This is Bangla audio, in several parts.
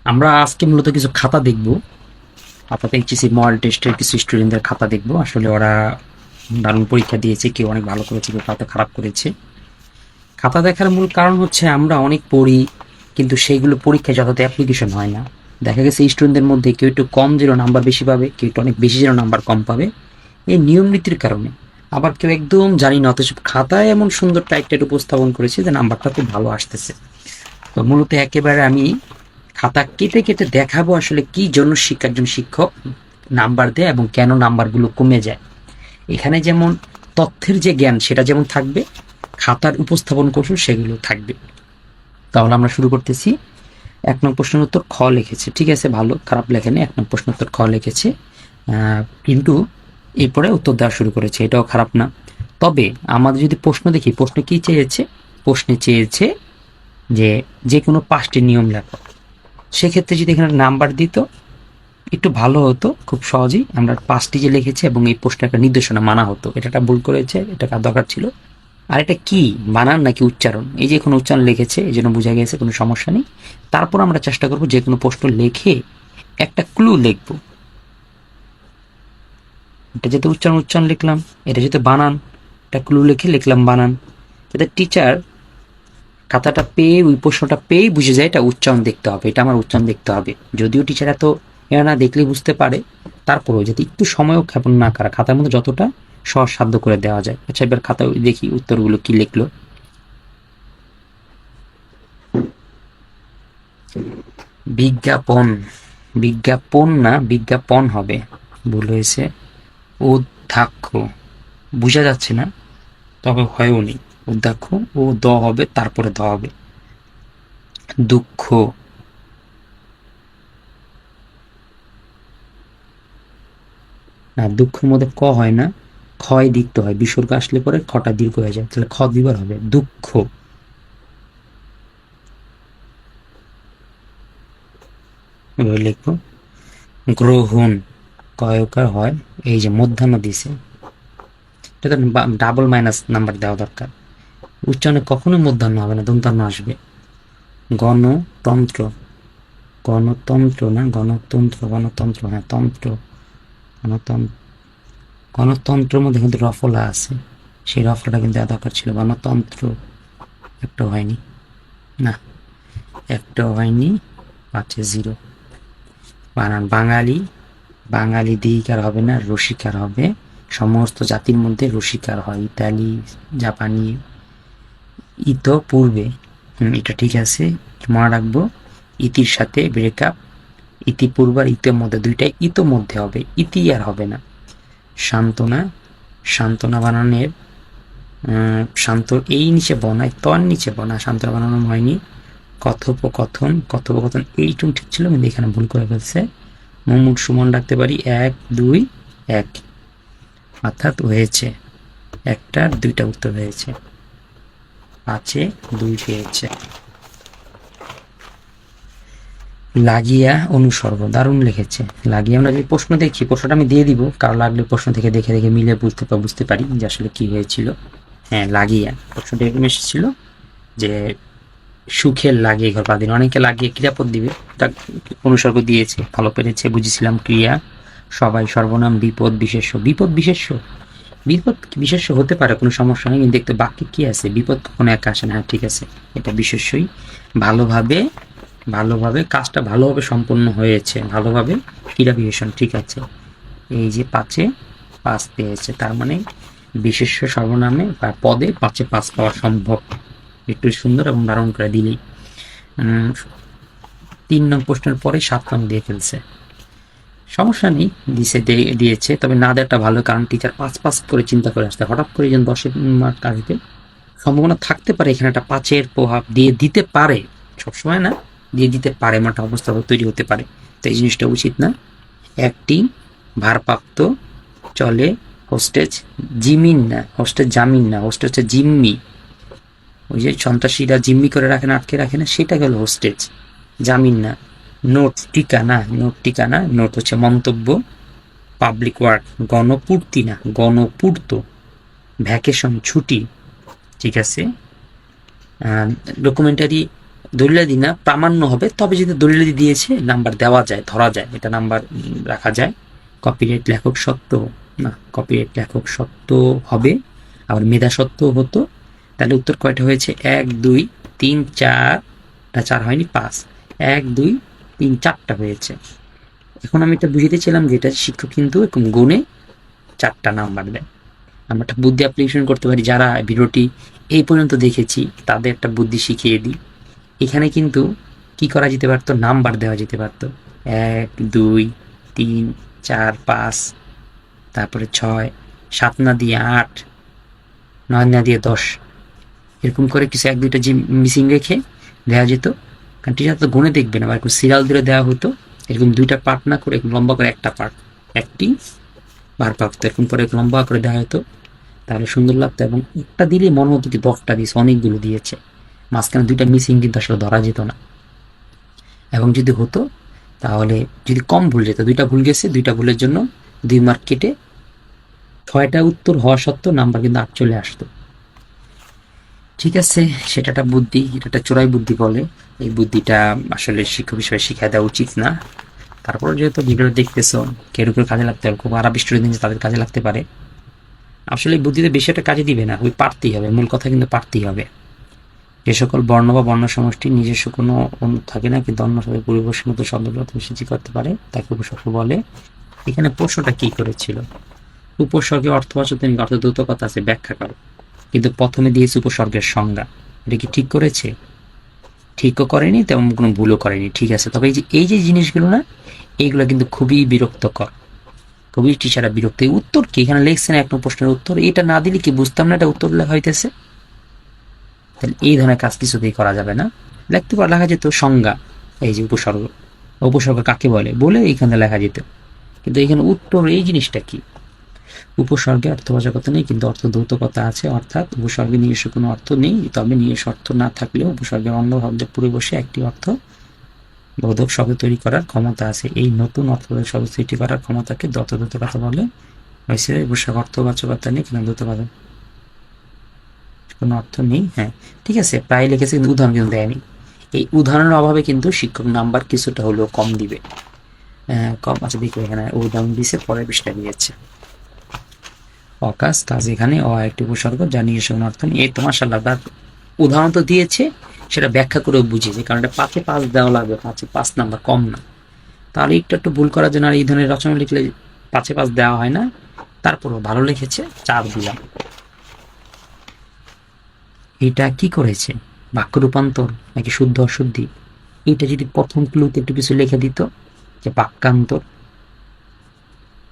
আমরা আজকে মূলত কিছু খাতা দেখব। খাতাতে এইচএসসি মডেল টেস্টের কিছু স্টুডেন্টদের খাতা দেখব। আসলে ওরা দারুণ পরীক্ষা দিয়েছে, কেউ অনেক ভালো করেছে, কেউ খাতা খারাপ করেছে। খাতা দেখার মূল কারণ হচ্ছে আমরা অনেক পড়ি, কিন্তু সেইগুলো পরীক্ষায় যথাযথ অ্যাপ্লিকেশন হয় না। দেখা গেছে স্টুডেন্টদের মধ্যে কেউ একটু কম যেন নাম্বার বেশি পাবে, কেউ একটু অনেক বেশি যেন নাম্বার কম পাবে, এই নিয়ম নীতির কারণে। আবার কেউ একদম জানি না, অথচ খাতায় এমন সুন্দর টাইটেল উপস্থাপন করেছে যে নাম্বারটা খুব ভালো আসতেছে। তো মূলত একেবারে আমি খাতা কেটে কেটে দেখাবো আসলে কি জন্য শিক্ষার জন্য শিক্ষক নাম্বার দেয় এবং কেন নাম্বারগুলো কমে যায়। এখানে যেমন তথ্যের যে জ্ঞান সেটা যেমন থাকবে, খাতার উপস্থাপন কৌশল সেগুলো থাকবে। তাহলে আমরা শুরু করতেছি। 1 নং প্রশ্নের উত্তর খ লিখেছে, ঠিক আছে, ভালো, খারাপ লেখেনি। 1 নং প্রশ্নের উত্তর খ লিখেছে, কিন্তু এরপরে উত্তর দেওয়া শুরু করেছে, এটাও খারাপ না। তবে আমাদের যদি প্রশ্ন দেখি, প্রশ্ন কি চেয়েছে? প্রশ্নে চেয়েছে যে যে কোনো 5টি নিয়ম লেখো। সেক্ষেত্রে যদি এখানে নাম্বার দিত একটু ভালো হতো, খুব সহজেই আমরা 5টি যে লিখেছি এবং এই প্রশ্নের একটা নির্দেশনা মানা হতো। এটা ভুল করেছে, এটা কার দরকার ছিল। আর এটা কি বানান নাকি উচ্চারণ? এই যে কোনো উচ্চারণ লিখেছে, এই জন্য বোঝা গেছে কোনো সমস্যা নেই। তারপর আমরা চেষ্টা করব যে কোনো প্রশ্ন লিখে একটা ক্লু লিখবো। এটা যেহেতু উচ্চারণ উচ্চারণ লিখলাম, এটা যেহেতু বানান, একটা ক্লু লিখে লিখলাম বানান, যাতে টিচার খাতাটা পেয়ে ওই প্রশ্নটা পেয়েই বুঝে যায় এটা উচ্চারণ দেখতে হবে, এটা আমার উচ্চারণ দেখতে হবে। যদিও টিচার এত এরা না দেখলেই বুঝতে পারে, তারপরেও যাতে একটু সময়ও ক্ষেপণ না করা, খাতার মধ্যে যতটা সহজ সাধ্য করে দেওয়া যায়। আচ্ছা, এবার খাতা দেখি উত্তরগুলো কি লিখলো। বিজ্ঞাপন, বিজ্ঞাপন না বিজ্ঞাপন হবে, ভুল হয়েছে। অধ্যক্ষ, বোঝা যাচ্ছে না, তবে হয়ও নি। অধ্যক্ষ ও দ হবে, তারপরে দ হবে। দুঃখ, না দুঃখের মধ্যে ক হয় না, ক্ষয় দিতে হয়, বিসর্গ আসলে পরে খটা দীর্ঘ হয়ে যায়, তাহলে খ দিবার হবে, দুঃখ। এবার লিখবো গ্রহণ, কয়কার হয়, এই যে মধ্যাহ্ন দিছে, এটা তো ডাবল মাইনাস নাম্বার দেওয়া দরকার। উচ্চারণে কখনোই মধ্যাহ্ন হবে না, দন্তান্ন আসবে। গণতন্ত্র, গণতন্ত্র না গণতন্ত্র, গণতন্ত্র, হ্যাঁ তন্ত্র, গণতন্ত্র। গণতন্ত্রের মধ্যে কিন্তু রফলা আছে, সেই রফলাটা কিন্তু দেওয়া দরকার ছিল। গণতন্ত্র একটাও হয়নি, না একটাও হয়নি, 5-এ 0। বানান বাঙালি, বাঙালি দিকার হবে না, রসিকার হবে। সমস্ত জাতির মধ্যে রসিকার হয়, ইতালি, জাপানি। ইতো পূর্বে, এটা ঠিক আছে, মনে রাখবো। ইতির সাথে ব্রেকআপ, ইতিপূর্ব আর ইতের মধ্যে দুইটাই ইতো মধ্যে হবে, ইতি আর হবে না। সান্ত্বনা, সান্ত্বনা বানানের শান্ত এই নিচে বনায়, তর নিচে বনা, সান্ত্বনা বানানো হয়নি। কথোপকথন, কথোপকথন এইটুকু ঠিক ছিল, কিন্তু এখানে ভুল করে ফেলছে। মোহাম্মদ সুমন রাখতে পারি 1, 2, 1, অর্থাৎ হয়েছে একটার 2টা উত্তর হয়েছে, 5-এ 2 পেয়েছে। লাগিয়া অনুসর্গ, দারুণ লিখেছে। লাগিয়ে আমরা যদি প্রশ্ন দেখি, প্রশ্নটা আমি দিয়ে দিব, কারো লাগলে প্রশ্ন থেকে দেখে দেখে মিলে বুঝতে পারি যে আসলে কি হয়েছিল। হ্যাঁ, লাগিয়া প্রশ্নটা এরকম এসেছিল যে সুখের লাগিয়ে ঘর বাঁধিন, অনেকে লাগিয়ে ক্রিয়াপদ দিবে, তা অনুসর্গ দিয়েছে, ভালো পেরেছে, বুঝেছিলাম ক্রিয়া। সবাই সর্বনাম, বিপদ বিশেষ্য, বিপদ বিশেষ্য, বিপদ বিশেষ্য হতে পারে, কোনো সমস্যা নেই, কিন্তু দেখতে বাক্যে কি আছে, বিপদ কখনো একা আসে না। হ্যাঁ ঠিক আছে, এটা বিশেষ্যই। ভালোভাবে, ভালোভাবে কাজটা ভালোভাবে সম্পন্ন হয়েছে, ভালোভাবে ক্রিয়া বিশেষণ, ঠিক আছে। এই যে 5-এ 5 পেয়েছে, তার মানে বিশেষ্য সর্বনামে বা পদে 5-এ 5 পাওয়া সম্ভব। একটু সুন্দর এবং দারুণ করে দিলেই। 3 নং প্রশ্নের পরে 7 নং দিয়ে ফেলছে, সমস্যা নেই, দিয়েছে, তবে না দেওয়াটা ভালো, কারণ টিচার 5-5 করে চিন্তা করে আসতে, হঠাৎ করে যেন 10 মার্ক আসবে সম্ভাবনা থাকতে পারে, এখানে একটা 5-এর প্রভাব দিয়ে দিতে পারে, সবসময় না, দিয়ে দিতে পারে, এমন একটা অবস্থা তৈরি হতে পারে। তো এই জিনিসটা উচিত না। একটি ভারপ্রাপ্ত চলে হোস্টেজ জিমিন না, হোস্টেজ জামিন না, হোস্টেজ হচ্ছে জিম্মি, ওই যে সন্ত্রাসীরা জিম্মি করে রাখে না, আটকে রাখে না, সেটা গেল হোস্টেজ, জামিন না। নোট ঠিকানা, নোট ঠিকানা, নোট হচ্ছে মন্তব্য, পাবলিক ওয়ার্ক, গণপূর্তি না গণপূর্ত, ভ্যাকেশন ছুটি, ঠিক আছে। ডকুমেন্টারি দলিলাদি না, প্রামাণ্য হবে। তবে যদি দলিলাদি দিয়েছে নাম্বার দেওয়া যায়, ধরা যায়, এটা নাম্বার রাখা যায়। কপিরাইট লেখক সত্য না, কপিরাইট লেখক সত্য হবে, আবার মেধা সত্য হতো। তাহলে উত্তর কয়টা হয়েছে? 1 2 3 4, না 4 হয়নি, 5। 1 2 3 4টা হয়েছে। এখন আমি এটা বুঝিয়েছিলাম যে এটা শিক্ষক কিন্তু এরকম গুণে 4টা নাম্বার দেয়। আমরা একটা বুদ্ধি অ্যাপ্লিকেশন করতে পারি। যারা ভিডিওটি এই পর্যন্ত দেখেছি তাদের একটা বুদ্ধি শিখিয়ে দিই। এখানে কিন্তু কি করা যেতে পারতো? নাম্বার দেওয়া যেতে পারতো। 1 2 3 4 5, তারপরে 6, 7 না দিয়ে 8, 9 না দিয়ে 10, এরকম করে কিছু 1 2টা যে মিসিং রেখে দেওয়া যেত। কারণ টিচার তো গুণে দেখবে না, বা একটু সিরিয়াল ধরে দেওয়া হতো। এরকম 2টা পার্ট না করে এরকম লম্বা করে একটা পার্ট, একটি ভারপ্রাপ্ত, এরকম করে লম্বা করে দেওয়া হতো। তাহলে সুন্দর লাগতো। এবং একটা দিলে মনে হতো কি 10টা দিয়েছে, অনেকগুলো দিয়েছে। মাঝখানে 2টা মিসিং কিন্তু আসলে ধরা যেত না। এবং যদি হতো তাহলে যদি কম ভুল যেত, 2টা ভুল গেছে, 2টা ভুলের জন্য 2 মার্ক কেটে 6টা উত্তর হওয়া সত্ত্বেও নাম্বার কিন্তু 8 চলে আসতো। ঠিক আছে, সেটা একটা বুদ্ধি, এটা একটা চোরাই বুদ্ধি বলে। এই বুদ্ধিটা আসলে শিক্ষক হিসেবে শিক্ষা দেওয়া উচিত না। তারপর যেহেতু ভিডিও দেখতেছো, কেউ কেউ কাজে লাগতে পারে, খুব আরব স্টুডেন্ট তাদের কাজে লাগতে পারে। আসলে এই বুদ্ধিতে বেশি একটা কাজে দিবে না, ওই পারতেই হবে, মূল কথা কিন্তু পারতেই হবে। যে সকল বর্ণ বা বর্ণ সমষ্টির নিজস্ব কোনো থাকে না, কিন্তু অন্য সাথে পরিবেশের মতো শব্দগত সৃষ্টি করতে পারে, তাকে উপসর্গ বলে। এখানে প্রশ্নটা কি করেছিল? উপসর্গের অর্থবাচক অর্থদ্যোতকতা আছে, ব্যাখ্যা করো। কিন্তু প্রথমে দিয়েছে উপসর্গের সংজ্ঞা। এটা কি ঠিক করেছে? ঠিকও করেনি, তেমন কোনো ভুলও করেনি। ঠিক আছে, তবে এই যে জিনিসগুলো না, এইগুলো কিন্তু খুবই বিরক্তকর, খুবই টিচাররা বিরক্ত। এই উত্তর কি এখানে লিখছেন 1 নম্বর প্রশ্নের উত্তর, এটা না দিলে কি বুঝতাম না এটা উত্তর লেখা হইতেছে? তাহলে এই ধরনের কাজ কিছুতেই করা যাবে না। লিখতে পারা লেখা যেত সংজ্ঞা, এই যে উপসর্গ, উপসর্গ কাকে বলে বলে এইখানে লেখা যেত। কিন্তু এখানে উত্তর এই জিনিসটা কি? উপসর্গে অর্থবাচকতা নেই, কিন্তু অর্থদ্যোতকতা আছে। অর্থাৎ উপসর্গে নিজস্ব কোনো অর্থ নেই, তবে নিজস্ব অর্থ না থাকলেও উপসর্গের অন্য শব্দের পরে বসে একটি অর্থ বোধক শব্দ তৈরি করার ক্ষমতা আছে। এই নতুন অর্থবোধক শব্দ সৃষ্টি করার ক্ষমতাকে অর্থদ্যোতকতা বলে। হয়েছে উপসর্গ অর্থবাচকতা নেই, কিন্তু দ্যোতকতা কোনো অর্থ নেই। হ্যাঁ ঠিক আছে, প্রায় লিখেছে কিন্তু উদাহরণ কিন্তু দেয়নি। এই উদাহরণের অভাবে কিন্তু শিক্ষক নাম্বার কিছুটা হলেও কম দিবে। কম আছে, দেখো এখানে উদাহরণ দিয়েছে, পরের পৃষ্ঠায় দিয়েছে। অকাজ কাজ, এখানে একটি উপসর্গ যা নিজস্ব কোনো অর্থ নেই। এই তো মাশাআল্লাহ, তার উদাহরণ তো দিয়েছে, সেটা ব্যাখ্যা করেও বুঝিয়েছে। কারণ এটা 5-এ 5 দেওয়া লাগবে, 5-এ 5 নাম্বার কম না। তাহলে একটু ভুল করার জন্য আর এই ধরনের রচনা লিখলে 5-এ 5 দেওয়া হয় না। তারপরও ভালো লিখেছে, 4 দিলাম। এটা কি করেছে? বাক্য রূপান্তর নাকি শুদ্ধ অশুদ্ধি? এটা যদি প্রথম ক্লুতে একটু কিছু লিখে দিত যে বাক্যান্তর,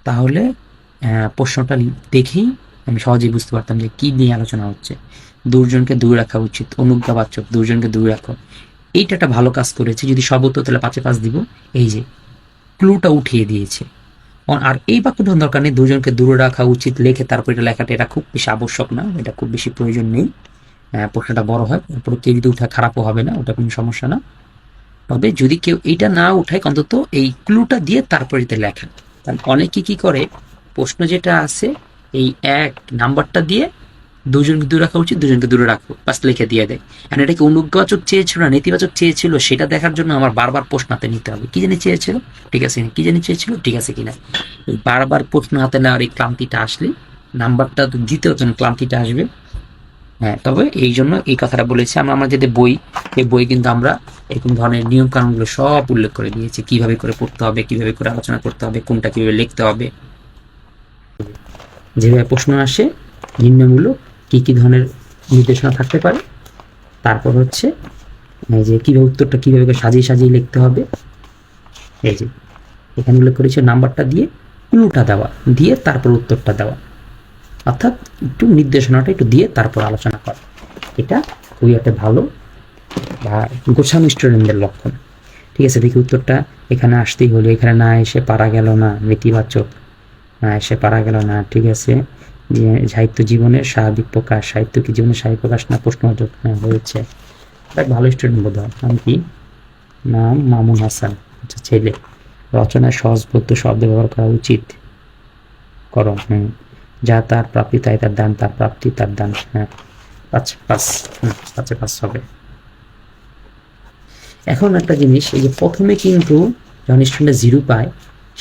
তাহলে প্রশ্নটা দেখেই আমি সহজেই বুঝতে পারতাম যে কি নিয়ে আলোচনা হচ্ছে। দুজনকে দূরে রাখা উচিত, অনুজ্ঞাবাচক, দুজনকে দূরে রাখো। এইটা একটা ভালো কাজ করেছে। যদি সব উত্তর তাহলে 5-এ 5 দিব। এই যে ক্লুটা উঠিয়ে দিয়েছে। আর এই বাক্যটা দরকার নেই, দুজনকে দূরে রাখা উচিত লেখে তারপর এটা লেখাটা, এটা খুব বেশি আবশ্যক না, এটা খুব বেশি প্রয়োজন নেই। প্রশ্নটা বড় হয়, তারপরে কেউ যদি উঠা খারাপও হবে না, ওটা কোনো সমস্যা না। তবে যদি কেউ এইটা না উঠায়, অন্তত এই ক্লুটা দিয়ে তারপরে এটা লেখেন। কারণ অনেকে কি করে, প্রশ্ন যেটা আছে এই 1 নাম্বারটা দিয়ে দুজনকে দূরে রাখা উচিত, দুজনকে দূরে রাখো, বাস লিখে দিয়ে দেয়। আর এটা কি অনুজ্ঞাবাচক চেয়েছিল না নেতিবাচক চেয়েছিল, সেটা দেখার জন্য আমার বারবার প্রশ্ন হাতে নিতে হবে। কি জানি চেয়েছিল, ঠিক আছে, কি জানি চেয়েছিল, ঠিক আছে কিনা। বারবার প্রশ্ন হাতে নেওয়ার এই ক্লান্তিটা আসলে নাম্বারটা দিতেও যেন ক্লান্তিটা আসবে। হ্যাঁ, তবে এই জন্য এই কথাটা বলেছি। আমরা যেটা বই, এই বই কিন্তু আমরা এরকম ধরনের নিয়ম কানুনগুলো সব উল্লেখ করে দিয়েছি, কিভাবে করে পড়তে হবে, কিভাবে করে আলোচনা করতে হবে, কোনটা কিভাবে লিখতে হবে। যেভাবে প্রশ্ন আসে নিম্নমূলক কি কি ধরনের নির্দেশনা থাকতে পারে, তারপর হচ্ছে এই যে কিভাবে উত্তরটা কিভাবে করে সাজিয়ে সাজিয়ে লিখতে হবে। এই যে এখানে উল্লেখ করেছে নাম্বারটা দিয়ে ক্লুটা দেওয়া, দিয়ে তারপর উত্তরটা দেওয়া, অর্থাৎ একটু নির্দেশনাটা একটু দিয়ে তারপর আলোচনা করা। এটা খুবই একটা ভালো বা গোছানো স্টুডেন্টদের লক্ষণ। ঠিক আছে, দেখি উত্তরটা এখানে আসতেই হলো, এখানে না এসে পারা গেল না, নেতিবাচক, না এসে পারা গেল না। ঠিক আছে, সাহিত্য জীবনের স্বাভাবিক প্রকাশ, সাহিত্য কি জীবনের স্বাভাবিক প্রকাশ না, প্রশ্নবোধক হয়েছে। ভালো স্টুডেন্ট বোধ হয়। নাম কি? নাম মামুন হাসান, আচ্ছা ছেলে। রচনায় সহজবোধ্য শব্দ ব্যবহার করা উচিত করো। যা তার প্রাপ্তি তাই তার দান, তার প্রাপ্তি তার দান। হ্যাঁ, 5-5 হবে। এখন একটা জিনিস, এই যে প্রথমে কিন্তু যখন স্টুডেন্ট 0 পায়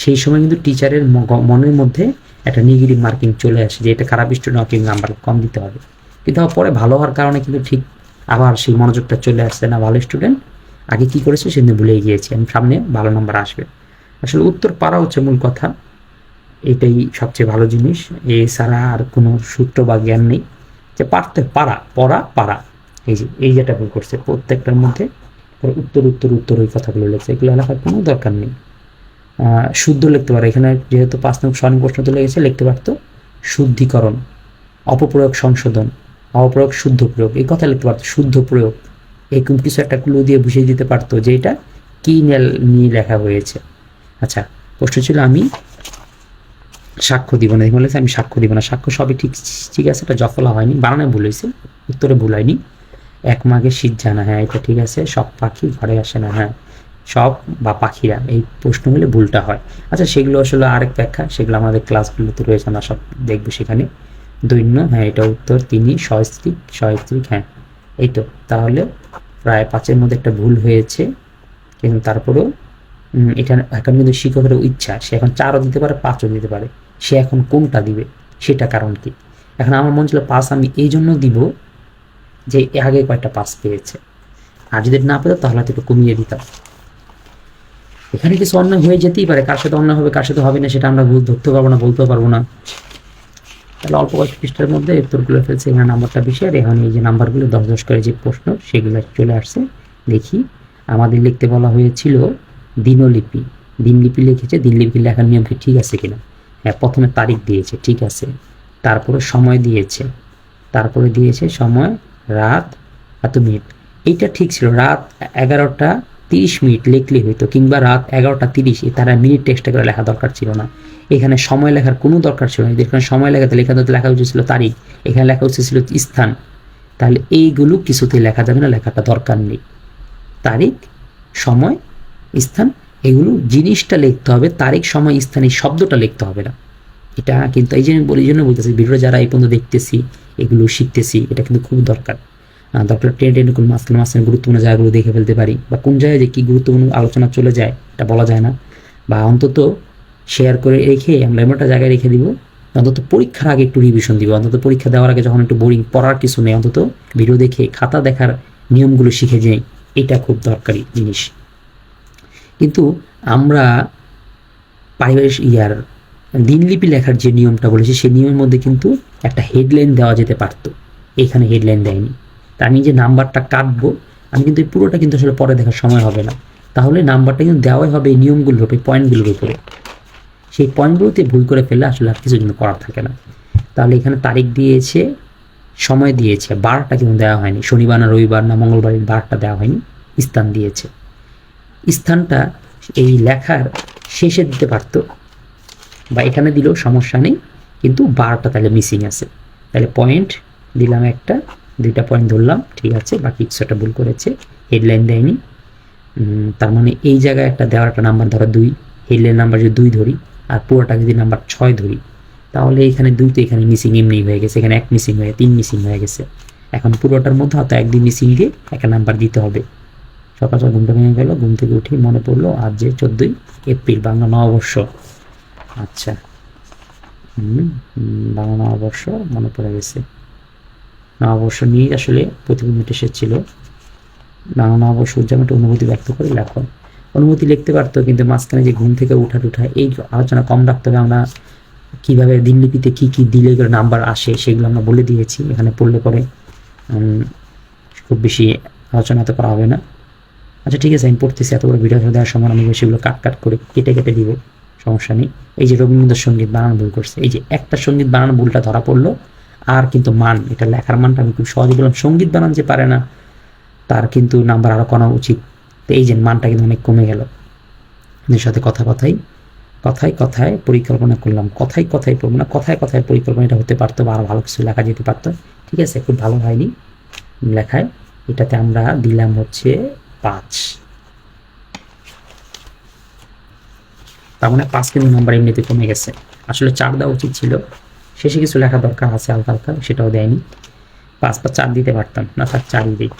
সেই সময় কিন্তু টিচারের মনের মধ্যে একটা নেগেটিভ মার্কিং চলে আসে যে এটা খারাপ স্টুডেন্ট, ওকে নাম্বার কম দিতে হবে। কিন্তু পরে ভালো হওয়ার কারণে কিন্তু ঠিক আবার সেই মনোযোগটা চলে আসছে, না ভালো স্টুডেন্ট আগে কি করেছে সেদিন ভুলে গিয়েছি, আমি সামনে ভালো নাম্বার আসবে। আসলে উত্তর পারা হচ্ছে মূল কথা, এটাই সবচেয়ে ভালো জিনিস। এছাড়া আর কোনো সূত্র বা জ্ঞান নেই, যে পারতে পারা, পড়া পারা। এই যেটা ভুল করছে প্রত্যেকটার মধ্যে উত্তর উত্তর উত্তর ওই কথাগুলো লিখছে, এগুলো লেখার কোনো দরকার নেই। শুদ্ধ লিখতে পারে, এখানে যেহেতু 5 নম্বর সঠিক প্রশ্ন তুলে গেছে, লিখতে পারতো শুদ্ধিকরণ, অপপ্রয়োগ সংশোধন, অপপ্রয়োগ শুদ্ধ প্রয়োগ, এই কথা লিখতে পারতো শুদ্ধ প্রয়োগ। এরকম কিছু একটা ক্লু দিয়ে বুঝিয়ে দিতে পারতো যে এটা কী নিয়ে লেখা হয়েছে। আচ্ছা, প্রশ্ন ছিল আমি সাক্ষ্য দিব না, বলেছে আমি সাক্ষ্য দিব না। সাক্ষ্য সবই ঠিক ঠিক আছে, এটা জফলা হয়নি, বানানে ভুল হয়েছে, উত্তরে ভুল হয়নি। এক মাঘে শীত জানা, হ্যাঁ এটা ঠিক আছে। সব পাখি ঘরে আসে না, হ্যাঁ সব বা পাখিরা, এই প্রশ্ন হলে ভুলটা হয়। আচ্ছা, সেগুলো আসলে আরেক ব্যাখ্যা, সেগুলো আমাদের ক্লাসগুলোতে রয়েছে, আমরা সব দেখবো সেখানে। দৈন্য, হ্যাঁ এটা উত্তর। তিনি সস্ত্রীক, সস্ত্রীক, হ্যাঁ এই তো। তাহলে প্রায় 5-এর মধ্যে একটা ভুল হয়েছে, কিন্তু তারপরেও এটা এখন কিন্তু শিক্ষকের ইচ্ছা, সে এখন 4ও দিতে পারে, 5ও দিতে পারে, সে এখন কোনটা দিবে সেটা কারণ কি। এখন আমার মনে ছিল 5 আমি এই জন্য দিব যে আগে কয়েকটা 5 পেয়েছে, আর যদি না পেতো তাহলে একটু কমিয়ে দিতাম। এখানে কিছু অন্যায় হয়ে যেতেই পারে, কার সাথে অন্যায় হবে কার সাথে হবে না সেটা আমরা ভুল ধরতে পারবো না, বলতেও পারবো না। তাহলে অল্প কয়েক পৃষ্ঠার মধ্যে উত্তরগুলো ফেলছে, এখানে নাম্বারটা বেশি, আর এখন এই যে নাম্বারগুলো 10-10 করে যে প্রশ্ন সেগুলো চলে আসছে। দেখি, আমাদের লিখতে বলা হয়েছিল দিনলিপি, দিনলিপি লিখেছে, দিনলিপি লেখার নিয়ম কি ঠিক আছে কিনা। হ্যাঁ, প্রথমে তারিখ দিয়েছে, ঠিক আছে। তারপরে সময় দিয়েছে, তারপরে দিয়েছে সময় রাত এত মিনিট, এইটা ঠিক ছিল। রাত 11টা 30 মিনিট লিখলে হইতো, কিংবা রাত 11টা 30, তারা মিনিট টেক্সটে করে লেখা দরকার ছিল না। এখানে সময় লেখার কোনো দরকার ছিল না, যেখানে সময় লেখাতে লেখা উচিত ছিল তারিখ, এখানে লেখা উচিত ছিল স্থান। তাহলে এইগুলো কিছুতেই লেখা যাবে না, লেখাটা দরকার নেই। তারিখ, সময়, স্থান, এগুলো জিনিসটা লিখতে হবে, তারিখ সময় স্থান এই শব্দটা লিখতে হবে না। এটা কিন্তু এই জন্য বলতেছি, ভিডিওটা যারা এই পর্যন্ত দেখতেছি, এগুলো শিখতেছি, এটা কিন্তু খুব দরকার। দরকার টেনে কোন মাঝখানে গুরুত্বপূর্ণ জায়গাগুলো দেখে ফেলতে পারি, বা কোন জায়গায় যে কী গুরুত্বপূর্ণ আলোচনা চলে যায় এটা বলা যায় না, বা অন্তত শেয়ার করে রেখে আমরা এমন একটা জায়গায় রেখে দিব, অন্তত পরীক্ষার আগে একটু রিভিশন দিব, অন্তত পরীক্ষা দেওয়ার আগে যখন একটু বোরিং পড়ার কিছু নেই, অন্তত ভিডিও দেখে খাতা দেখার নিয়মগুলো শিখে যাই, এটা খুব দরকারি জিনিস। কিন্তু আমরা পারিবারিক দিনলিপি লেখার যে নিয়মটা বলেছি সেই নিয়মের মধ্যে কিন্তু একটা হেডলাইন দেওয়া যেতে পারতো, এখানে হেডলাইন দেয়নি। তা আমি যে নাম্বারটা কাটবো, আমি কিন্তু পুরোটা কিন্তু আসলে পরে দেখার সময় হবে না, তাহলে নাম্বারটা কিন্তু দেওয়াই হবে এই নিয়মগুলোর উপরে, পয়েন্টগুলোর উপরে। সেই পয়েন্টগুলোতে ভুল করে ফেললে আসলে আর কিছু কিন্তু করার থাকে না। তাহলে এখানে তারিখ দিয়েছে, সময় দিয়েছে, বারটা কিন্তু দেওয়া হয়নি, শনিবার না রবিবার না মঙ্গলবার, বারটা দেওয়া হয়নি। স্থান দিয়েছে, স্থানটা এই লেখার শেষে দিতে পারতো, বা এখানে দিলেও সমস্যা নেই, কিন্তু বারটা তাহলে মিসিং আছে। তাহলে পয়েন্ট দিলাম, একটা 2টা পয়েন্ট ধরলাম, ঠিক আছে। বাকি কিছুটা ভুল করেছে, হেডলাইন দেয়নি। তার মানে এই জায়গায় একটা দেওয়ার একটা নাম্বার ধরা 2, হেডলাইন নাম্বার যদি 2 ধরি, আর পুরোটা যদি নাম্বার 6 ধরি, তাহলে এখানে 2 তো এখানে মিসিং এমনি হয়ে গেছে, এখানে 1 মিসিং হয়ে 3 মিসিং হয়ে গেছে। এখন পুরোটার মধ্যে হয়তো 1-2 মিসিং দিয়ে একটা নাম্বার দিতে হবে। সকাল সকাল ঘুমটা ভেঙে গেল, ঘুম থেকে উঠে মনে পড়লো আজ যে 14ই এপ্রিল, বাংলা নববর্ষ। আচ্ছা, বাংলা নববর্ষ মনে পড়ে গেছে। নববর্ষ নিয়ে আসলে প্রতিবিম্বিত এসেছিল। বাংলা নববর্ষ উদযাপনের অনুভূতি ব্যক্ত করে লেখো। অনুভূতি লিখতে পারতো, কিন্তু মাঝখানে যে ঘুম থেকে উঠা এই আলোচনা কম রাখতে হবে। আমরা কীভাবে দিনলিপিতে কী কী দিলে এগুলো নাম্বার আসে সেগুলো আমরা বলে দিয়েছি, এখানে পড়লে পরে খুব বেশি আলোচনা তো করা হবে না। আচ্ছা ঠিক আছে, আমি পড়তেছি, এত বড় ভিডিও দেওয়ার সময় আমি সেগুলো কাট করে কেটে দিব, সমস্যা নেই। এই যে রবীন্দ্রনাথ সঙ্গীত বানান ভুল করছে, এই যে একটা সঙ্গীত বানান ভুলটা ধরা পড়লো। আর কিন্তু মান, এটা লেখার মানটা আমি খুব সহজে বললাম, সঙ্গীত বানান যে পারে না তার কিন্তু নাম্বার আরও করা উচিত। তো এই যে মানটা কিন্তু অনেক কমে গেল। এর সাথে কথায় পরিকল্পনা করলাম, কথায় পড়বো না, কথায় পরিকল্পনা, এটা হতে পারতো, বা আরও ভালো কিছু লেখা যেতে পারতো। ঠিক আছে, খুব ভালো হয়নি লেখায়। এটাতে আমরা দিলাম হচ্ছে 5। তার মানে 5 কিন্তু নাম্বার এমনিতে কমে গেছে। আসলে 4 দেওয়া উচিত ছিল, শেষে কিছু লেখা দরকার আছে হালকা হালকা, সেটাও দেয়নি। 5 বা 4 দিতে পারতাম না, তার 4ই দিই।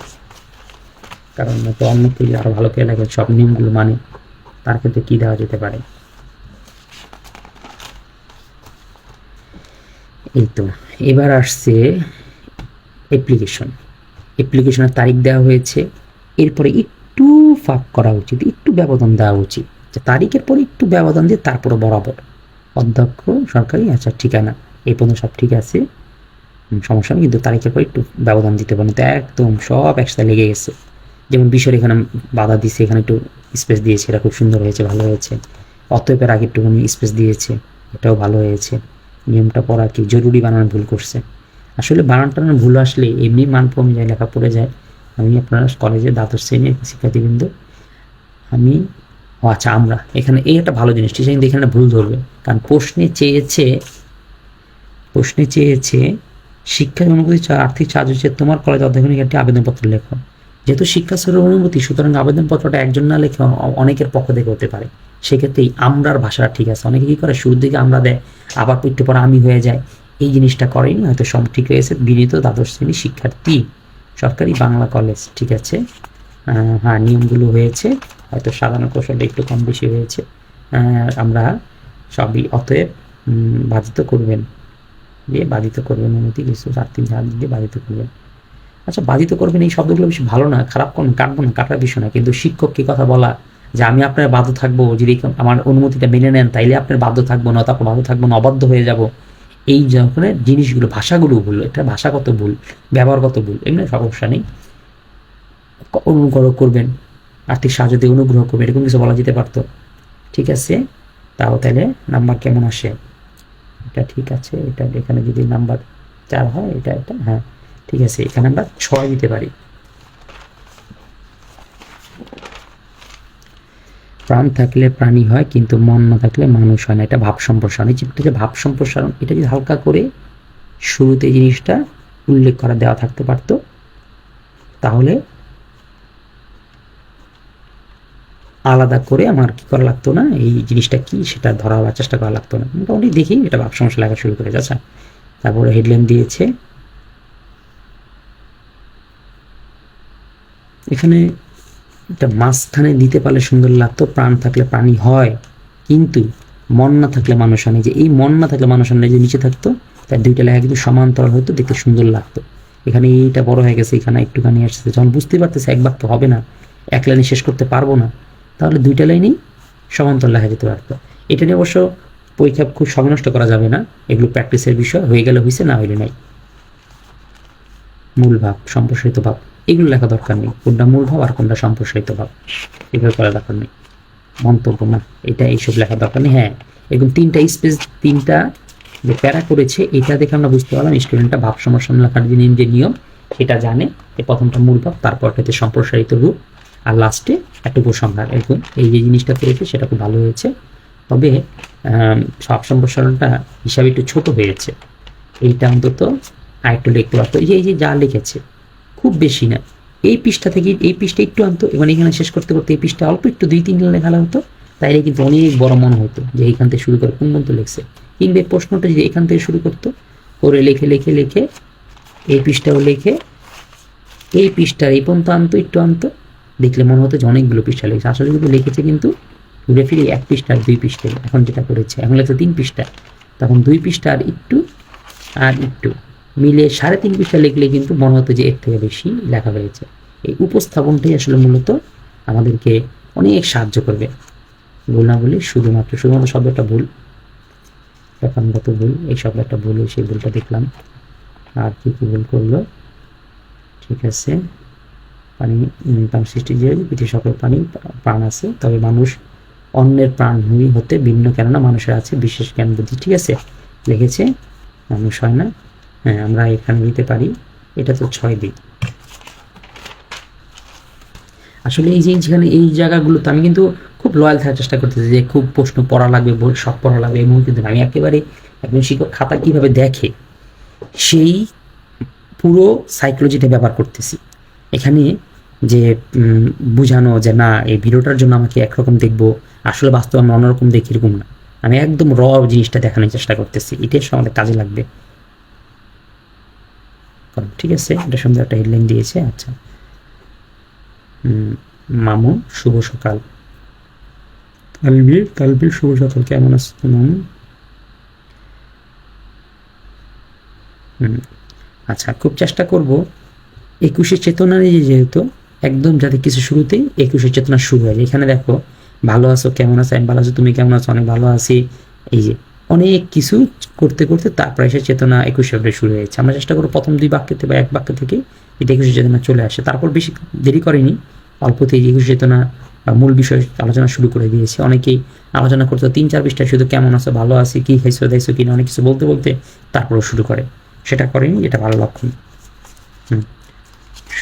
কারণ তো অন্য কেউ আরো ভালো করে লাগে সব নিয়মগুলো মানে, তার ক্ষেত্রে কি দেওয়া যেতে পারে। এই তো এবার আসছে অ্যাপ্লিকেশনের তারিখ দেওয়া হয়েছে, এরপরে একটু ফাঁক করা উচিত, একটু ব্যবধান দেওয়া উচিত, যে তারিখের পরে একটু ব্যবধান দিয়ে তারপরে বরাবর অধ্যক্ষ সরকারি আচ্ছা ঠিকানা এই পর্যন্ত সব ঠিক আছে, সমস্যা নেই, কিন্তু তারিখের পর একটু ব্যবধান দিতে পারেন। তো একদম সব একসাথে লেগে গেছে, যেমন বিষয়ের এখানে বাধা দিয়েছে, এখানে একটু স্পেস দিয়েছে, এটা খুব সুন্দর হয়েছে, ভালো হয়েছে। অতএবের আগে একটুখানি স্পেস দিয়েছে, এটাও ভালো হয়েছে। নিয়মটা পড়া কি জরুরি বানান ভুল করছে, আসলে বানান টানান ভুল আসলে এমনি মান কমে যায়, লেখা পড়ে যায়। আমি আপনারা কলেজে দ্বাদশ শ্রেণীর শিক্ষার্থীবৃন্দ, আমি আচ্ছা আমরা এখানে এই একটা ভালো জিনিস, টিচার কিন্তু এখানে ভুল ধরবে, কারণ প্রশ্নে চেয়েছে শিক্ষা অনুমতি আর্থিক সাহায্য চেয়ে তোমার কলেজ অধ্যক্ষকে একটি আবেদনপত্র লেখো। যেহেতু শিক্ষা স্তরের অনুমতি, সুতরাং আবেদনপত্রটা একজন না লেখে অনেকের পক্ষ থেকে হতে পারে, সেক্ষেত্রে এই আমরার ভাষাটা ঠিক আছে। অনেকে কী করে শুরুর দিকে আমরা দেয়, আবার একটু পরে আমি হয়ে যায়, এই জিনিসটা করেনি, হয়তো সব ঠিক হয়েছে। বিনীত দ্বাদশ শ্রেণীর শিক্ষার্থী, সরকারি বাংলা কলেজ, ঠিক আছে। হ্যাঁ নিয়মগুলো হয়েছে, হয়তো সাধারণ কৌশলটা একটু কম বেশি হয়েছে। আমরা সবই অতএব বাধিত করবেন দিয়ে বাধিত করবেন, অনুমতি কিছু 4-3 হাত দিয়ে বাধিত করবেন। আচ্ছা বাধিত করবেন এই শব্দগুলো বেশি ভালো না, খারাপ কোন কাটবো না, কাটার বিষয় না, কিন্তু শিক্ষককে কথা বলা যে আমি আপনার বাধ্য থাকবো, যদি আমার অনুমতিটা মেনে নেন তাইলে আপনার বাধ্য থাকবো না, তারপর বাধ্য থাকবো না, অবাধ্য হয়ে যাব, এই ধরনের জিনিসগুলো ভাষাগুলো ভুল, এটা ভাষাগত ভুল, ব্যবহারগত ভুল, এমনি সমস্যা নেই। অনুগ্রহ করবেন, আর্থিক সাহায্য দিয়ে অনুগ্রহ করবেন, এরকম কিছু বলা যেতে পারতো, ঠিক আছে। তাহলে নাম্বার কেমন আসে, এটা ঠিক আছে, এটা এখানে যদি নাম্বার 4 হয়, এটা হ্যাঁ ঠিক আছে, এখানে আমরা 6 দিতে পারি। প্রাণ থাকলে প্রাণী হয়, কিন্তু মন না থাকলে মানুষ হয় না, এটা ভাব সম্প্রসারণ। এই যে ভাব সম্প্রসারণ, এটা যদি হালকা করে শুরুতে জিনিসটা উল্লেখ করা দেওয়া থাকতে পারতো, তাহলে আলাদা করে আমার কি করা লাগতো না, এই জিনিসটা কি সেটা ধরা হওয়ার চেষ্টা করা লাগতো না। মোটামুটি দেখি এটা ভাব সমস্যা লেখা শুরু করে যাচ্ছে। তারপরে হেডলাইন দিয়েছে, এখানে এটা মাঝখানে দিতে পারলে সুন্দর লাগতো, প্রাণ থাকলে প্রাণী হয় কিন্তু মন না থাকলে মানুষ হয় না। যে এই মন না থাকলে মানুষ হয় না, যে নিচে থাকতো তার দুইটা লেখা কিন্তু সমান্তরাল হতো, দেখতে সুন্দর লাগতো। এখানে এইটা বড় হয়ে গেছে, এখানে একটুখানি আসছে, যখন বুঝতে পারতেছে এক বাক্য হবে না, এক লাইনে শেষ করতে পারবো না, তাহলে দুইটা লাইনেই সমান্তরাল লেখা যেতে পারতো। এটা নিয়ে অবশ্য পরীক্ষা খুব সময় নষ্ট করা যাবে না, এগুলো প্র্যাকটিসের বিষয়, হয়ে গেলে হয়েছে, না হইলে নাই। মূল ভাব, সম্প্রসারিত ভাব, এগুলো লেখা দরকার নেই, কোনটা মূল ভাব আর কোনটা সম্প্রসারিত ভাব এগুলো করা দরকার নেই। মন্তব্য না, এটা এইসব লেখা দরকার নেই। হ্যাঁ এরকম 3টা স্পেস, 3টা যে প্যারা করেছে, এটা দেখে আমরা বুঝতে পারলাম স্টুডেন্টটা ভাব সম্প্রসারণ লেখার যে নিয়ম সেটা জানে। এই প্রথমটা মূল ভাব, তারপরটা হচ্ছে সম্প্রসারিত রূপ, আর লাস্টে একটা উপসংহার। এরকম এই যে জিনিসটা করেছে সেটা খুব ভালো হয়েছে, তবে ভাব সম্প্রসারণটা হিসাবে একটু ছোট হয়েছে, এইটা অন্তত আরেকটু লিখতে পারতো। এই যে যা লিখেছে খুব বেশি না, এই পৃষ্ঠা থেকে এই পৃষ্ঠা একটু আনতো, এবং এখানে শেষ করতে করতে এই পৃষ্ঠা অল্প একটু 2-3 লাইন লেখা হতো, তাইলে কিন্তু অনেক বড় মনে হতো যে এইখান থেকে শুরু করে কোন পর্যন্ত লিখছে। কিংবা প্রশ্নটা যদি এখান থেকে শুরু করতো, করে লিখে লিখে লিখে এই পৃষ্ঠাও লিখে এই পৃষ্ঠার এই পর্যন্ত আনতো, একটু আনতো, দেখলে মনে হতো যে অনেকগুলো পৃষ্ঠা লিখেছে। আসলে কিন্তু লিখেছে কিন্তু ঘুরে ফিরে 1 পৃষ্ঠা 2 পৃষ্ঠায়, এখন যেটা করেছে এখন লেখছে 3 পৃষ্ঠা, তখন 2 পৃষ্ঠা আর একটু মিলে 3.5 পৃষ্ঠা লিখলে কিন্তু মনে হতো যে এর থেকে বেশি লেখা হয়েছে। এই উপস্থাপনটাই আসলে মূলত আমাদেরকে অনেক সাহায্য করবে। ভুল না বলি, শুধুমাত্র শব্দটা ভুল, ব্যাকরণগত ভুল, এই শব্দটা ভুল, সেই ভুলটা দেখলাম। আর কি ভুল করলো, ঠিক আছে। প্রাণ সৃষ্টি যে পৃথিবীর সকল প্রাণ আছে, তবে মানুষ অন্যের প্রাণ হতে ভিন্ন, কেননা মানুষের আছে বিশেষ জ্ঞান বুদ্ধি, ঠিক আছে লিখেছে, মানুষ হয় না। হ্যাঁ আমরা এখানে দিতে পারি, এটা তো 6 দিই। আসলে এই যে যেখানে এই জায়গাগুলোতে আমি কিন্তু খুব লয়াল থাকার চেষ্টা করতেছি, যে খুব প্রশ্ন পড়া লাগবে, বই সব পড়া লাগবে, এমন কিন্তু আমি একেবারে একজন শিক্ষক খাতা কিভাবে দেখে সেই পুরো সাইকোলজিটা ব্যবহার করতেছি এখানে, যে বোঝানো যে না এই ভিডিওটার জন্য আমাকে একরকম দেখবো, আসলে বাস্তবে আমরা অন্যরকম দেখি, এরকম না, আমি একদম র জিনিসটা দেখানোর চেষ্টা করতেছি, এটাই আমাদের কাজে লাগবে। ঠিক আছে, এটা সুন্দর একটা হেডলাইন দিয়েছে। আচ্ছা মামুন শুভ সকাল। তালবীর শুভ সকাল, কেমন আছো মামুন? আচ্ছা, খুব চেষ্টা করব 21 চেতনা নিয়ে, যেহেতু একদম যাতে কিছু শুরুতেই 21 চেতনা শুরু হয়। এখানে দেখো, ভালো আছো, কেমন আছো, আমি ভালো আছো, তুমি কেমন আছো, অনেক ভালো আছি, এই যে অনেক কিছু করতে করতে তারপরে এসে চেতনা 21 ফেব্রুয়ারি শুরু হয়েছে। আমরা চেষ্টা করবো প্রথম 2 বাক্যতে বা 1 বাক্য থেকে এটা 21 চেতনা চলে আসে। তারপর বেশি দেরি করেনি, অল্পতেই 21 চেতনা মূল বিষয় আলোচনা শুরু করে দিয়েছে। অনেকেই আলোচনা করতে 3-4 পৃষ্ঠায় শুধু কেমন আছো, ভালো আছি, কি খাইছো দাইছো কিনা, অনেক কিছু বলতে বলতে তারপরও শুরু করে। সেটা করেনি, এটা ভালো লক্ষণ।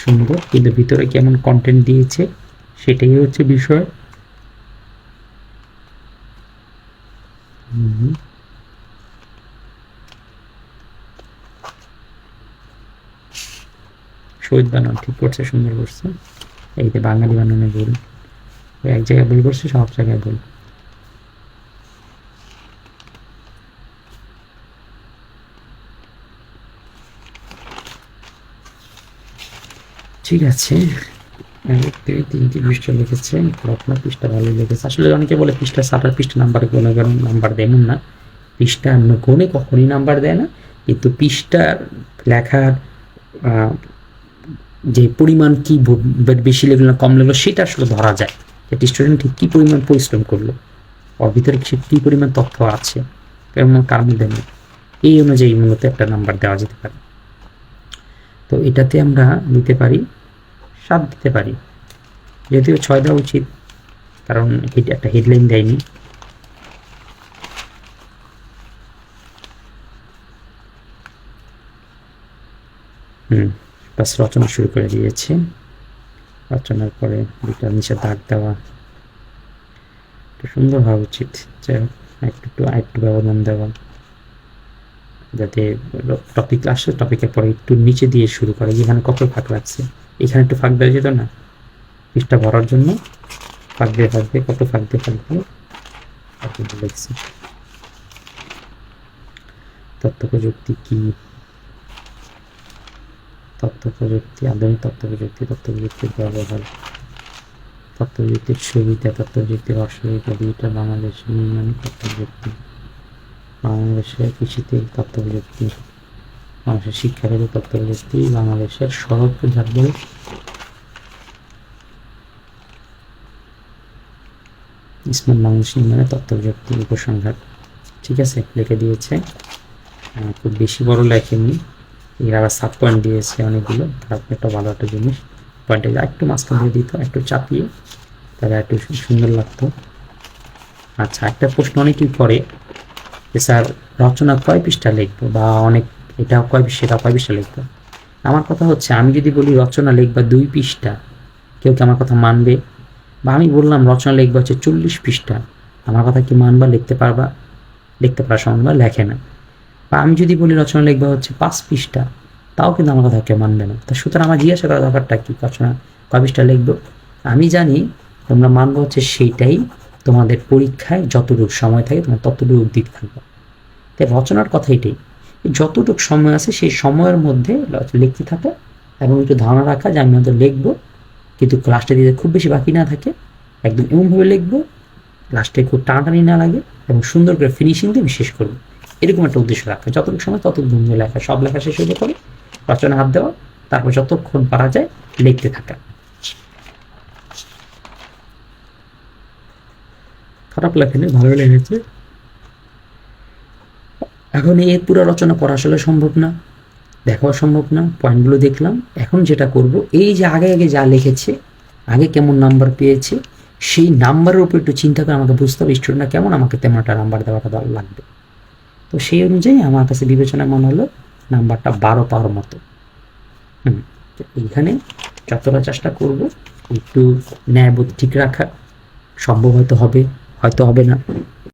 সুন্দর, কিন্তু ভিতরে কেমন কন্টেন্ট দিয়েছে সেটাই হচ্ছে বিষয়। শহীদ বানান ঠিক করছে, সুন্দর করছে। এই যে বাঙালি বানানে ভুল, এক জায়গায় ভুল করছে, সব জায়গায় ভুল। ঠিক আছে, 3টি পৃষ্ঠা লিখেছে, আপনার পৃষ্ঠা ভালো লেগেছে। আসলে অনেকে বলে পৃষ্ঠা 60 পৃষ্ঠা নাম্বার গুনে নাম্বার দেয়, এমন না। পৃষ্ঠা গুনে কখনই নাম্বার দেয় না, কিন্তু পৃষ্ঠার লেখার যে পরিমাণ কি বেশি লাগলো না কম লাগলো সেটা আসলে ধরা যায়। একটি স্টুডেন্ট ঠিক কী পরিমাণ পরিশ্রম করলো, ওর ভিতরে সে কী পরিমাণ তথ্য আছে, কেমন কার মধ্যে নেই, এই অনুযায়ী মূলত একটা নাম্বার দেওয়া যেতে পারে। তো এটাতে আমরা দিতে পারি 7 দিতে পারি, যদিও 6 দেওয়া উচিত, কারণ একটা হেডলাইন দেয়নি। বাস রচনা শুরু করে দিয়েছে। রচনার পরে দুটা নিচে দাগ দেওয়া, একটু সুন্দর হওয়া উচিত, একটু ব্যবধান দেওয়া, যাতে টপিক আসে, টপিকের পরে একটু নিচে দিয়ে শুরু করে। যেখানে কত ফাঁক লাগছে, এখানে একটু ফাঁক দেওয়া যেত না পৃষ্ঠা ভরার জন্য? ফাঁক দিয়ে কত ফাঁক দিয়ে লিখছি। তথ্য প্রযুক্তি কি? তথ্য প্রযুক্তি, আধুনিক তথ্য প্রযুক্তির ব্যবহার, তথ্য প্রযুক্তির সুবিধা, তথ্য প্রযুক্তির অসুবিধা, ডিজিটাল বাংলাদেশের নির্মাণ, তথ্য প্রযুক্তি, বাংলাদেশের কৃষিতে তথ্য প্রযুক্তি, মানুষের শিক্ষাক্ষেত্রে তথ্য প্রযুক্তি, বাংলাদেশের সড়ক যাত্রী, স্মার্ট বাংলাদেশ নির্মাণে তথ্য প্রযুক্তি উপসংহার। ঠিক আছে, লিখে দিয়েছে, খুব বেশি বড় লেখেনি। এর আবার সাব পয়েন্ট দিয়েছে অনেকগুলো, একটা ভালো একটা জিনিস। পয়েন্টে একটু মাঝখান দিয়ে দিত, একটু চাপিয়ে, তাহলে একটু সুন্দর লাগতো। আচ্ছা, একটা প্রশ্ন অনেকেই করে যে স্যার রচনা কয় পৃষ্ঠা লিখবো, বা অনেক এটা কয় সেটা কয় পৃষ্ঠা লিখবো। আমার কথা হচ্ছে, আমি যদি বলি রচনা লিখবা 2 পৃষ্ঠা, কেউ কি আমার কথা মানবে? বা আমি বললাম রচনা লিখবা হচ্ছে 40 পৃষ্ঠা, আমার কথা কি মানবা? লিখতে পারবা? লিখতে পারার সম্ভাবনা লেখে না। বা আমি যদি বলি রচনা লিখবা হচ্ছে 5 পৃষ্ঠা, তাও কিন্তু আমার কথা কেউ মানবে না। তা সুতরাং আমার জিজ্ঞাসা করার ব্যাপারটা কি, রচনা কয় পৃষ্ঠা লিখবো? আমি জানি তোমরা মানবো হচ্ছে সেইটাই তোমাদের পরীক্ষায় যতটুকু সময় থাকে তোমার ততটুকু দিতে থাকবে। তাই রচনার কথা এটাই, যতটুকু সময় আছে সেই সময়ের মধ্যে লিখতে থাকা, এবং একটু ধারণা রাখা যে আমি হয়তো লিখবো, কিন্তু লাস্টে দিতে খুব বেশি বাকি না থাকে, একদম এমনভাবে লিখবো লাস্টে খুব টানাটানি না লাগে, এবং সুন্দর করে ফিনিশিং দিয়ে শেষ করবো। এরকম একটা উদ্দেশ্য রাখা, যতটুকু সময় ততক্ষণ লেখা, সব লেখা শেষ হয়ে পরে রচনা হাত দেওয়া, তারপর যতক্ষণ পারা যায় লিখতে থাকা। খারাপ লেখেনি, ভালো লেগেছে। এখন এই পুরো রচনা পড়া আসলে সম্ভব না, দেখাও সম্ভব না, পয়েন্টগুলো দেখলাম। এখন যেটা করব, এই যে আগে আগে যা লিখেছে, আগে কেমন নাম্বার পেয়েছে, সেই নাম্বারের উপর একটু চিন্তা করে আমাকে বুঝতে হবে স্টুডেন্টরা কেমন, আমাকে তেমন একটা নাম্বার দেওয়াটা লাগবে। তো সেই অনুযায়ী আমার কাছে বিবেচনায় মনে হলো নাম্বারটা 12 পাওয়ার মতো। এইখানে যতটা চেষ্টা করব একটু ন্যায়বোধ ঠিক রাখা, সম্ভব হয়তো হবে, হয়তো হবে না,